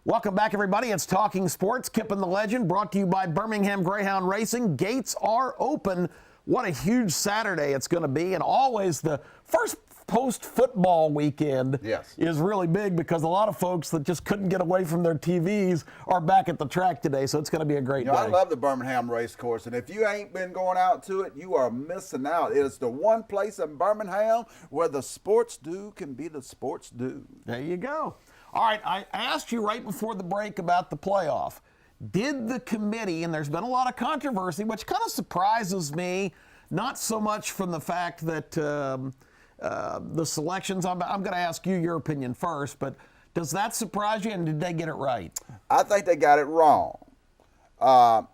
Welcome back, everybody. It's Talking Sports, Kip and the Legend, brought to you by Birmingham Greyhound Racing. Gates are open. What a huge Saturday it's going to be, and always the first post-football weekend is really big because a lot of folks that just couldn't get away from their TVs are back at the track today, so it's going to be a great day. I love the Birmingham race course, and if you ain't been going out to it, you are missing out. It is the one place in Birmingham where the sports do can be the sports do. There you go. All right, I asked you right before the break about the playoff. Did the committee, and there's been a lot of controversy, which kind of surprises me, not so much from the fact that the selections, I'm going to ask you your opinion first, but does that surprise you, and did they get it right? I think they got it wrong.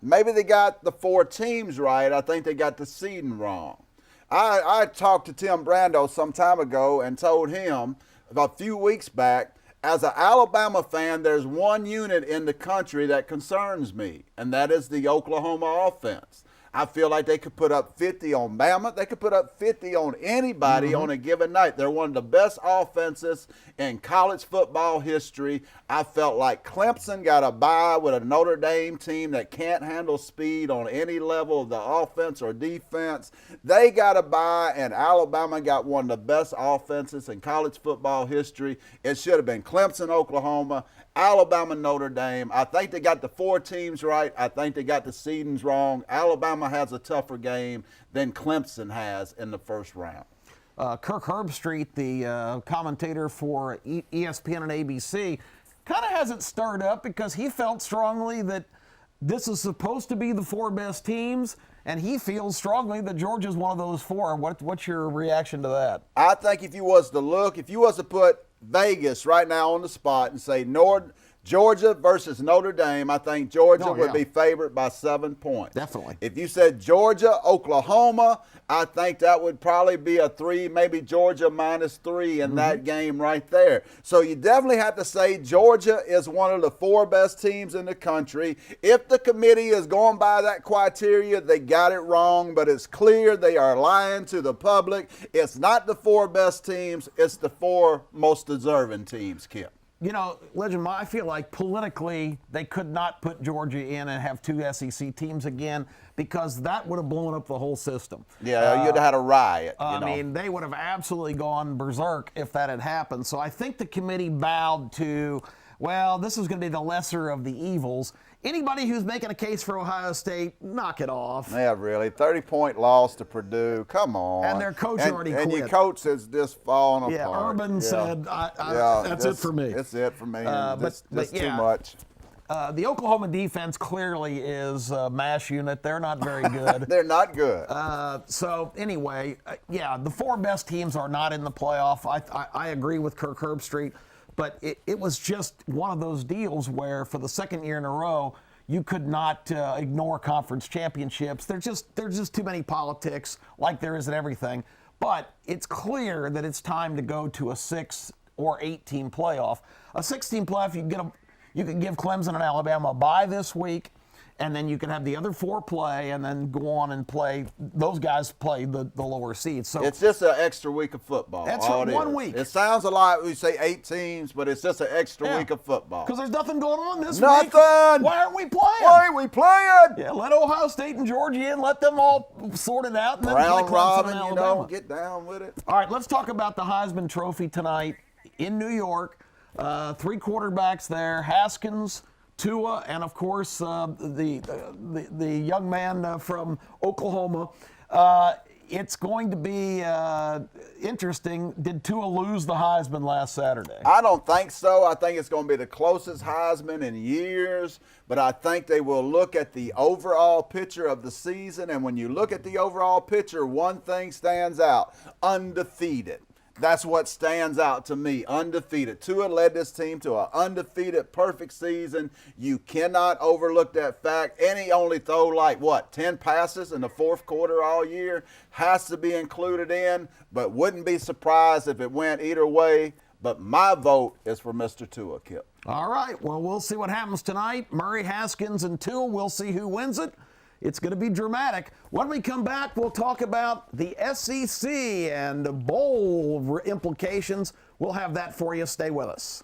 Maybe they got the 4 teams right. I think they got the seeding wrong. I talked to Tim Brando some time ago and told him about a few weeks back, as an Alabama fan, there's one unit in the country that concerns me, and that is the Oklahoma offense. I feel like they could put up 50 on Bama. They could put up 50 on anybody on a given night. They're one of the best offenses in college football history. I felt like Clemson got a bye with a Notre Dame team that can't handle speed on any level of the offense or defense. They got a bye, and Alabama got one of the best offenses in college football history. It should have been Clemson, Oklahoma, Alabama, Notre Dame. I think they got the 4 teams right. I think they got the seedings wrong. Alabama has a tougher game than Clemson has in the first round. Kirk Herbstreit, the commentator for ESPN and ABC, kind of has it stirred up because he felt strongly that this is supposed to be the 4 best teams, and he feels strongly that Georgia's one of those 4. What's your reaction to that? I think if you was to put Vegas right now on the spot and say Georgia versus Notre Dame, I think Georgia would be favored by 7 points. Definitely. If you said Georgia, Oklahoma, I think that would probably be a 3, maybe Georgia -3 in that game right there. So you definitely have to say Georgia is one of the 4 best teams in the country. If the committee is going by that criteria, they got it wrong, but it's clear they are lying to the public. It's not the 4 best teams, it's the 4 most deserving teams, Kip. You know, Legend, I feel like politically they could not put Georgia in and have 2 SEC teams again because that would have blown up the whole system. Yeah, you'd have had a riot. I mean, they would have absolutely gone berserk if that had happened. So I think the committee bowed to, well, this is going to be the lesser of the evils. Anybody who's making a case for Ohio State, knock it off. Yeah, really. 30-point loss to Purdue. Come on. And their coach already quit. And your coach has just fallen apart. Yeah, Urban said, that's it for me. It's it for me. But too much. The Oklahoma defense clearly is a MASH unit. They're not very good. They're not good. So anyway, the 4 best teams are not in the playoff. I agree with Kirk Herbstreit. But it was just one of those deals where for the second year in a row, you could not ignore conference championships. There's just too many politics, like there is in everything. But it's clear that it's time to go to a 6 or 8 team playoff. A 6-team playoff, you can give Clemson and Alabama a bye this week, and then you can have the other 4 play and then go on and play. Those guys play the lower seeds. So it's just an extra week of football. That's right, 1 week. It sounds a lot. We say 8 teams, but it's just an extra week of football. Because there's nothing going on this week. Nothing. Why aren't we playing? Why are we playing? Yeah, let Ohio State and Georgia in. Let them all sort it out. And then Round play Clemson robin, and Alabama. get down with it. All right, let's talk about the Heisman Trophy tonight in New York. 3 quarterbacks there: Haskins, Tua, and of course the young man from Oklahoma. It's going to be interesting. Did Tua lose the Heisman last Saturday? I don't think so. I think it's going to be the closest Heisman in years, but I think they will look at the overall picture of the season, and when you look at the overall picture, one thing stands out: undefeated. That's what stands out to me, undefeated. Tua led this team to an undefeated, perfect season. You cannot overlook that fact. And he only threw 10 passes in the 4th quarter all year. Has to be included in, but wouldn't be surprised if it went either way. But my vote is for Mr. Tua, Kip. All right, well, we'll see what happens tonight. Murray, Haskins, and Tua, we'll see who wins it. It's going to be dramatic. When we come back, we'll talk about the SEC and bowl implications. We'll have that for you. Stay with us.